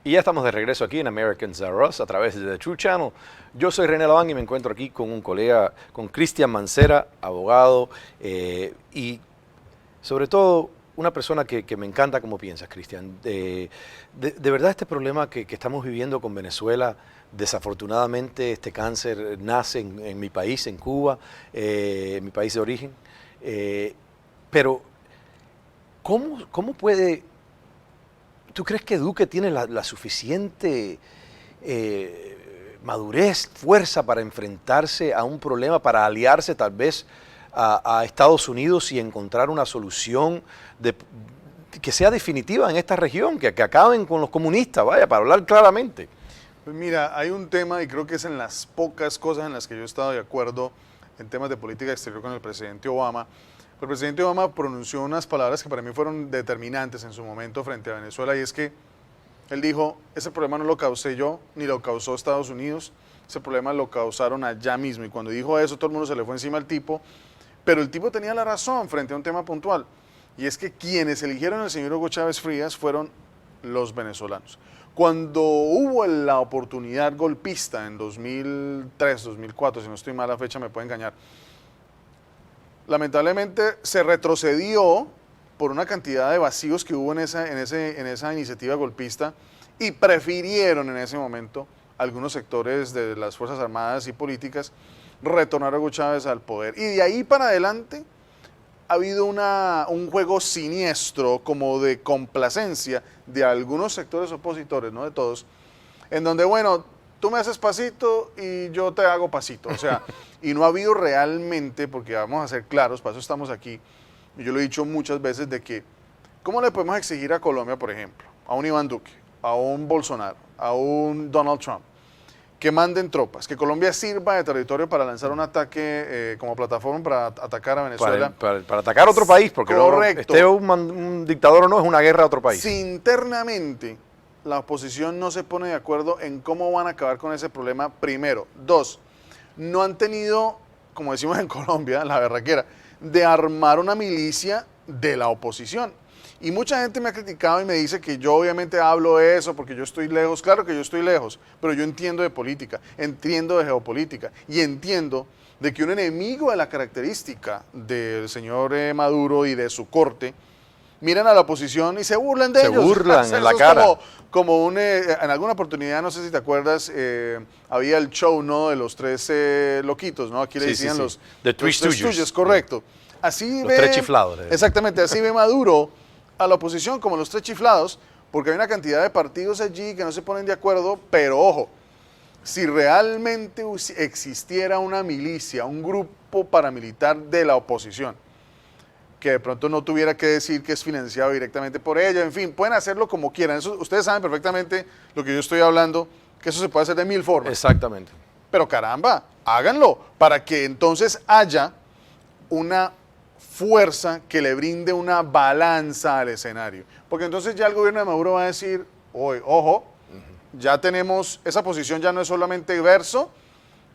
Y ya estamos de regreso aquí en Americans Are Us a través de The True Channel. Yo soy René Laván y me encuentro aquí con un colega, con Cristian Mancera, abogado, y sobre todo una persona que me encanta cómo piensas, Cristian. De verdad este problema que estamos viviendo con Venezuela, desafortunadamente este cáncer nace en mi país, en Cuba, en mi país de origen. Pero, ¿cómo puede... ¿Tú crees que Duque tiene la suficiente madurez, fuerza para enfrentarse a un problema, para aliarse tal vez a Estados Unidos y encontrar una solución que sea definitiva en esta región, que acaben con los comunistas, vaya, para hablar claramente? Pues mira, hay un tema y creo que es en las pocas cosas en las que yo he estado de acuerdo en temas de política exterior con el presidente Obama. El presidente Obama pronunció unas palabras que para mí fueron determinantes en su momento frente a Venezuela, y es que él dijo: ese problema no lo causé yo, ni lo causó Estados Unidos, ese problema lo causaron allá mismo. Y cuando dijo eso, todo el mundo se le fue encima al tipo, pero el tipo tenía la razón frente a un tema puntual, y es que quienes eligieron al señor Hugo Chávez Frías fueron los venezolanos. Cuando hubo la oportunidad golpista en 2003, 2004, si no estoy mal, la fecha me puede engañar, lamentablemente se retrocedió por una cantidad de vacíos que hubo en esa iniciativa golpista, y prefirieron en ese momento algunos sectores de las Fuerzas Armadas y políticas retornar a Hugo Chávez al poder. Y de ahí para adelante ha habido un juego siniestro, como de complacencia de algunos sectores opositores, no de todos, en donde, bueno, tú me haces pasito y yo te hago pasito. O sea, y no ha habido realmente, porque vamos a ser claros, para eso estamos aquí, y yo lo he dicho muchas veces, de que ¿cómo le podemos exigir a Colombia, por ejemplo, a un Iván Duque, a un Bolsonaro, a un Donald Trump, que manden tropas, que Colombia sirva de territorio para lanzar un ataque como plataforma para atacar a Venezuela? Para atacar a otro país, porque correcto, esté un dictador o no, es una guerra a otro país. Si internamente la oposición no se pone de acuerdo en cómo van a acabar con ese problema, primero. Dos, no han tenido, como decimos en Colombia, la berraquera, de armar una milicia de la oposición. Y mucha gente me ha criticado y me dice que yo obviamente hablo eso porque yo estoy lejos. Claro que yo estoy lejos, pero yo entiendo de política, entiendo de geopolítica y entiendo de que un enemigo de la característica del señor Maduro y de su corte miran a la oposición y se burlan de ellos. Se burlan en la cara. En alguna oportunidad, no sé si te acuerdas, había el show, ¿no?, de los tres loquitos, ¿no? Aquí le decían los Three Stooges. Correcto. Así los tres chiflados. Exactamente, así ve Maduro a la oposición, como los tres chiflados, porque hay una cantidad de partidos allí que no se ponen de acuerdo, pero ojo, si realmente existiera una milicia, un grupo paramilitar de la oposición, que de pronto no tuviera que decir que es financiado directamente por ella, en fin, pueden hacerlo como quieran. Eso, ustedes saben perfectamente lo que yo estoy hablando, que eso se puede hacer de mil formas. Exactamente. Pero caramba, háganlo, para que entonces haya una fuerza que le brinde una balanza al escenario. Porque entonces ya el gobierno de Maduro va a decir: ojo, ya tenemos, esa posición ya no es solamente verso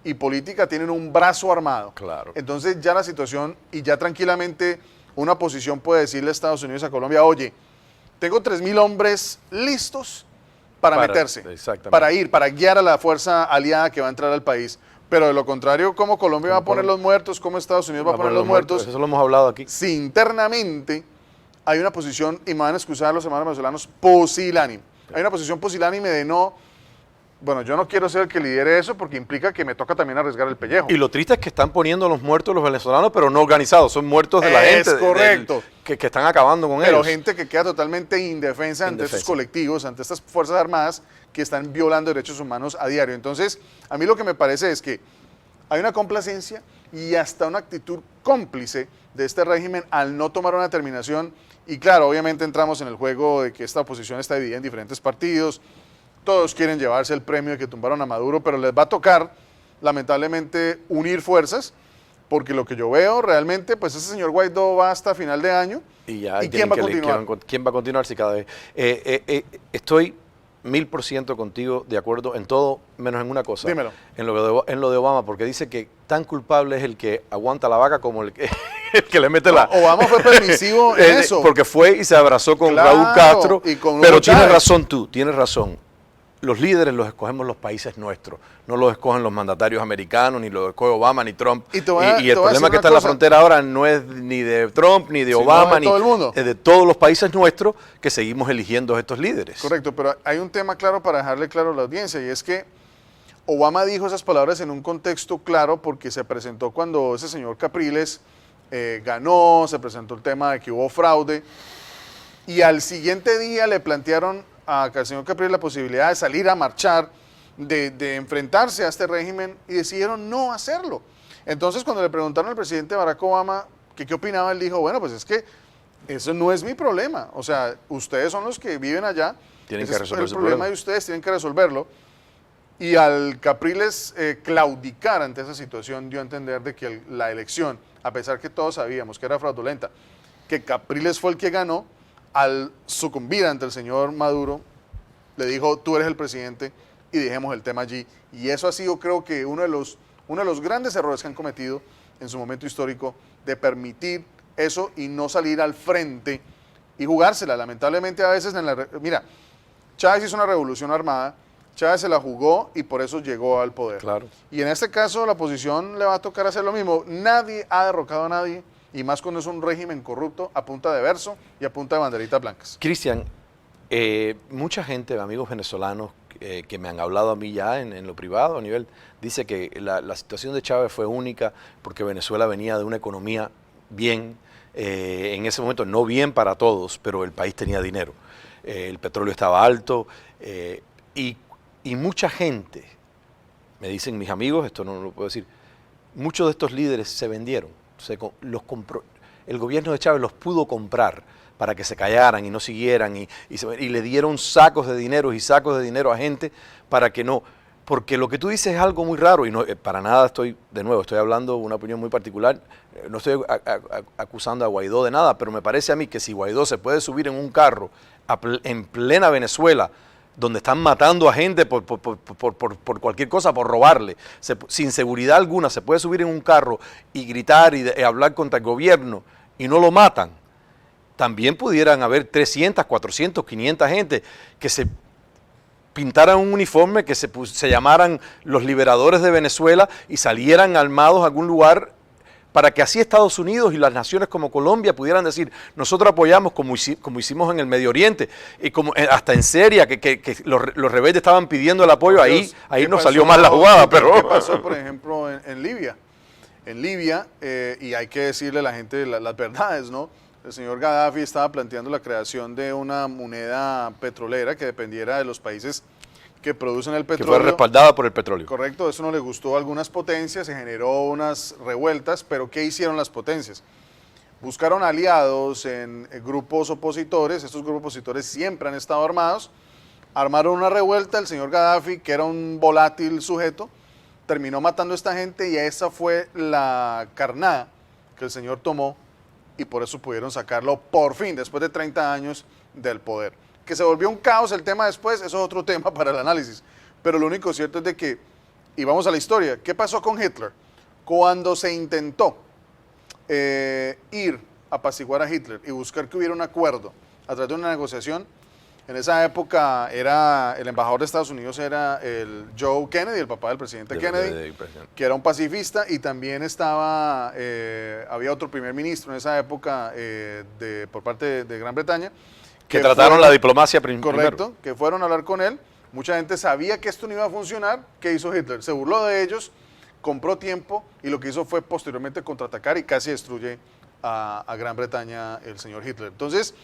y política, tienen un brazo armado. Claro. Entonces ya la situación, y ya tranquilamente una posición puede decirle a Estados Unidos, a Colombia: oye, tengo 3.000 hombres listos para meterse, para guiar a la fuerza aliada que va a entrar al país. Pero de lo contrario, ¿cómo Colombia va a poner los muertos? ¿Cómo Estados Unidos va a poner los muertos? Eso lo hemos hablado aquí. Si internamente hay una posición, y me van a excusar los hermanos venezolanos, pusilánime. Hay una posición pusilánime de no... Bueno, yo no quiero ser el que lidere eso porque implica que me toca también arriesgar el pellejo. Y lo triste es que están poniendo los muertos los venezolanos, pero no organizados. Son muertos de la gente. Es correcto. Que están acabando con ellos. Pero gente que queda totalmente indefensa ante estos colectivos, ante estas fuerzas armadas que están violando derechos humanos a diario. Entonces, a mí lo que me parece es que hay una complacencia y hasta una actitud cómplice de este régimen al no tomar una determinación. Y claro, obviamente entramos en el juego de que esta oposición está dividida en diferentes partidos. Todos quieren llevarse el premio de que tumbaron a Maduro, pero les va a tocar, lamentablemente, unir fuerzas, porque lo que yo veo realmente, pues ese señor Guaidó va hasta final de año. ¿Y quién va a continuar? ¿Quién va a continuar si cada vez? Estoy 1000% contigo de acuerdo en todo, menos en una cosa. Dímelo. En lo de Obama, porque dice que tan culpable es el que aguanta la vaca como el que le mete la... Obama fue permisivo en eso. Porque fue y se abrazó con Claro, Raúl Castro, y con Hugo pero tienes Chávez. razón tú, tienes razón. los líderes los escogemos los países nuestros, no los escogen los mandatarios americanos, ni los escoge Obama, ni Trump. Y el problema que está en la frontera ahora no es ni de Trump, ni de Obama, ni es de todos los países nuestros que seguimos eligiendo a estos líderes. Correcto, pero hay un tema claro para dejarle claro a la audiencia, y es que Obama dijo esas palabras en un contexto claro porque se presentó cuando ese señor Capriles ganó, se presentó el tema de que hubo fraude, y al siguiente día le plantearon al señor Capriles la posibilidad de salir a marchar, de enfrentarse a este régimen, y decidieron no hacerlo. Entonces, cuando le preguntaron al presidente Barack Obama que qué opinaba, él dijo, bueno, pues es que eso no es mi problema. O sea, ustedes son los que viven allá, tienen que resolver el problema de ustedes, tienen que resolverlo. Y al Capriles claudicar ante esa situación, dio a entender de que la elección, a pesar que todos sabíamos que era fraudulenta, que Capriles fue el que ganó, al sucumbir ante el señor Maduro, le dijo, tú eres el presidente y dejemos el tema allí. Y eso ha sido, creo que, uno de los grandes errores que han cometido en su momento histórico, de permitir eso y no salir al frente y jugársela. Lamentablemente a veces, mira, Chávez hizo una revolución armada, Chávez se la jugó y por eso llegó al poder. Claro. Y en este caso la oposición le va a tocar hacer lo mismo. Nadie ha derrocado a nadie, y más cuando es un régimen corrupto, a punta de verso y a punta de banderitas blancas. Cristian, mucha gente, amigos venezolanos, que me han hablado a mí ya en lo privado, a nivel, dice que la situación de Chávez fue única porque Venezuela venía de una economía bien, en ese momento no bien para todos, pero el país tenía dinero. El petróleo estaba alto, y mucha gente, me dicen mis amigos, esto no lo puedo decir, muchos de estos líderes se vendieron. Los compró, el gobierno de Chávez los pudo comprar para que se callaran y no siguieran y le dieron sacos de dinero y sacos de dinero a gente para que no, porque lo que tú dices es algo muy raro y no, para nada estoy hablando una opinión muy particular, no estoy acusando a Guaidó de nada, pero me parece a mí que si Guaidó se puede subir en un carro en plena Venezuela, donde están matando a gente por cualquier cosa, por robarle, sin seguridad alguna, se puede subir en un carro y gritar y hablar contra el gobierno y no lo matan. También pudieran haber 300, 400, 500 gente que se pintaran un uniforme, que se llamaran los liberadores de Venezuela y salieran armados a algún lugar, para que así Estados Unidos y las naciones como Colombia pudieran decir, nosotros apoyamos como hicimos en el Medio Oriente, y como hasta en Siria, que los rebeldes estaban pidiendo el apoyo, ahí nos salió mal la jugada. Pero ¿qué pasó, por ejemplo, en Libia? En Libia, y hay que decirle a la gente las verdades, ¿no? El señor Gaddafi estaba planteando la creación de una moneda petrolera que dependiera de los países que producen el petróleo. Que fue respaldada por el petróleo. Correcto, eso no le gustó a algunas potencias, se generó unas revueltas, pero ¿qué hicieron las potencias? Buscaron aliados en grupos opositores, estos grupos opositores siempre han estado armados, armaron una revuelta, el señor Gaddafi, que era un volátil sujeto, terminó matando a esta gente y esa fue la carnada que el señor tomó y por eso pudieron sacarlo por fin, después de 30 años del poder. Que se volvió un caos el tema después, eso es otro tema para el análisis. Pero lo único cierto es de que, y vamos a la historia, ¿qué pasó con Hitler? Cuando se intentó ir a apaciguar a Hitler y buscar que hubiera un acuerdo a través de una negociación, en esa época el embajador de Estados Unidos era el Joe Kennedy, el papá del presidente Kennedy, que era un pacifista, y también había otro primer ministro en esa época por parte de Gran Bretaña, que trataron la diplomacia primero. Correcto, que fueron a hablar con él. Mucha gente sabía que esto no iba a funcionar. ¿Qué hizo Hitler? Se burló de ellos, compró tiempo y lo que hizo fue posteriormente contraatacar y casi destruye a Gran Bretaña el señor Hitler. Entonces,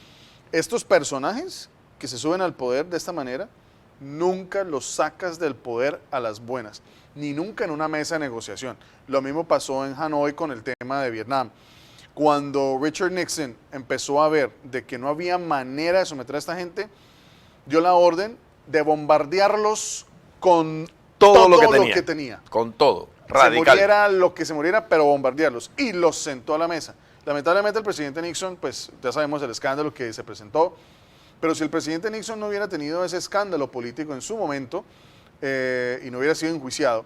estos personajes que se suben al poder de esta manera, nunca los sacas del poder a las buenas, ni nunca en una mesa de negociación. Lo mismo pasó en Hanoi con el tema de Vietnam. Cuando Richard Nixon empezó a ver de que no había manera de someter a esta gente, dio la orden de bombardearlos con todo lo que tenía. Con todo, radical. Se muriera lo que se muriera, pero bombardearlos. Y los sentó a la mesa. Lamentablemente el presidente Nixon, pues ya sabemos el escándalo que se presentó, pero si el presidente Nixon no hubiera tenido ese escándalo político en su momento y no hubiera sido enjuiciado,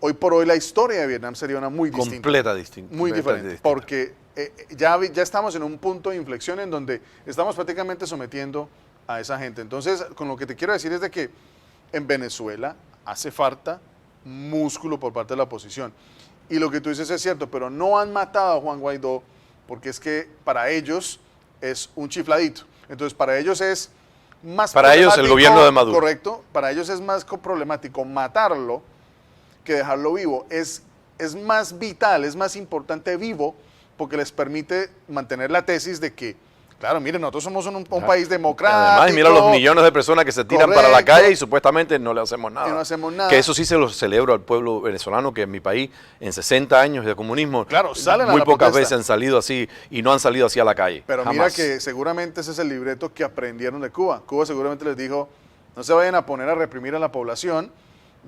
hoy por hoy la historia de Vietnam sería una muy distinta. Muy diferente, porque ya estamos en un punto de inflexión en donde estamos prácticamente sometiendo a esa gente. Entonces, con lo que te quiero decir es de que en Venezuela hace falta músculo por parte de la oposición. Y lo que tú dices es cierto, pero no han matado a Juan Guaidó porque es que para ellos es un chifladito. Entonces, para ellos es más para ellos el gobierno de Maduro. Correcto, para ellos es más problemático matarlo que dejarlo vivo. Es más vital, es más importante vivo porque les permite mantener la tesis de que, claro, miren, nosotros somos un país democrático. Además, mira los millones de personas que se tiran para la calle y supuestamente no le hacemos nada. No hacemos nada. Que eso sí se lo celebro al pueblo venezolano, que en mi país, en 60 años de comunismo, claro, salen muy a la pocas protesta. veces han salido así y no han salido así a la calle. Pero jamás. mira que seguramente ese es el libreto que aprendieron de Cuba. Cuba seguramente les dijo, no se vayan a poner a reprimir a la población,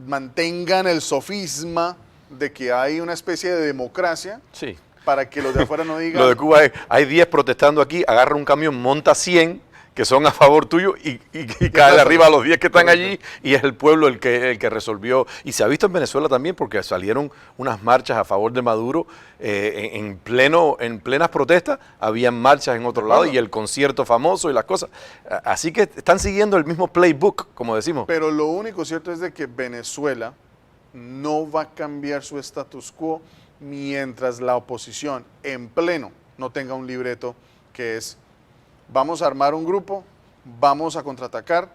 mantengan el sofisma de que hay una especie de democracia. Sí. Para que los de afuera no digan... Lo de Cuba es, hay 10 protestando aquí, agarra un camión, monta 100 que son a favor tuyo y cae de arriba a los 10 que están allí y es el pueblo el que resolvió. Y se ha visto en Venezuela también porque salieron unas marchas a favor de Maduro en plenas protestas, habían marchas en otro lado y el concierto famoso y las cosas. Así que están siguiendo el mismo playbook, como decimos. Pero lo único cierto es de que Venezuela no va a cambiar su status quo mientras la oposición en pleno no tenga un libreto que es vamos a armar un grupo, vamos a contraatacar,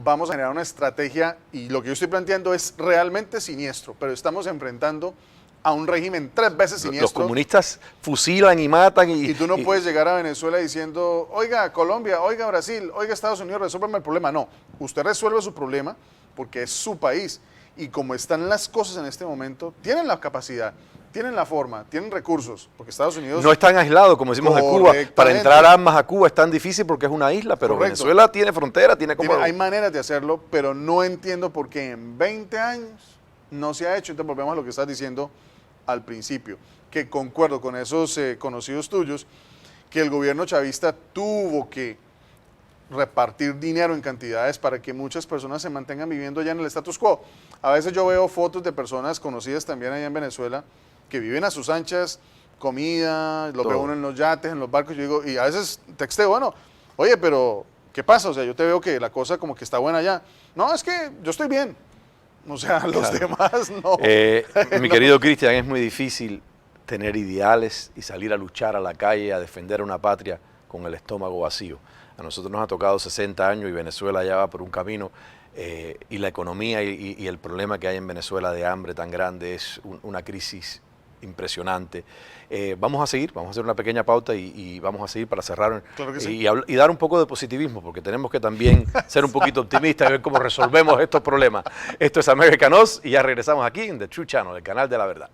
vamos a generar una estrategia y lo que yo estoy planteando es realmente siniestro, pero estamos enfrentando a un régimen 3 veces siniestro. Los comunistas fusilan y matan y tú no puedes llegar a Venezuela diciendo, oiga Colombia, oiga Brasil, oiga Estados Unidos, resuélveme el problema. No, usted resuelve su problema porque es su país y como están las cosas en este momento, tienen la capacidad, tienen la forma, tienen recursos, porque Estados Unidos... No están aislados, como decimos de Cuba. Para entrar armas a Cuba es tan difícil porque es una isla, pero correcto. Venezuela tiene frontera, tiene como... Hay maneras de hacerlo, pero no entiendo por qué en 20 años no se ha hecho. Entonces volvemos a lo que estás diciendo al principio, que concuerdo con esos conocidos tuyos, que el gobierno chavista tuvo que repartir dinero en cantidades para que muchas personas se mantengan viviendo allá en el status quo. A veces yo veo fotos de personas conocidas también allá en Venezuela que viven a sus anchas, comida, los veo uno en los yates, en los barcos, yo digo, y a veces texteo, bueno, oye, pero ¿qué pasa? O sea, yo te veo que la cosa como que está buena allá. No, es que yo estoy bien. O sea, los demás no. Mi querido Cristian, es muy difícil tener ideales y salir a luchar a la calle, a defender una patria con el estómago vacío. A nosotros nos ha tocado 60 años y Venezuela ya va por un camino y la economía y el problema que hay en Venezuela de hambre tan grande es una crisis impresionante. Vamos a seguir, vamos a hacer una pequeña pauta y vamos a seguir para cerrar claro que sí. y dar un poco de positivismo, porque tenemos que también ser un poquito optimistas y ver cómo resolvemos estos problemas. Esto es American Oz y ya regresamos aquí en The True Channel, el canal de la verdad.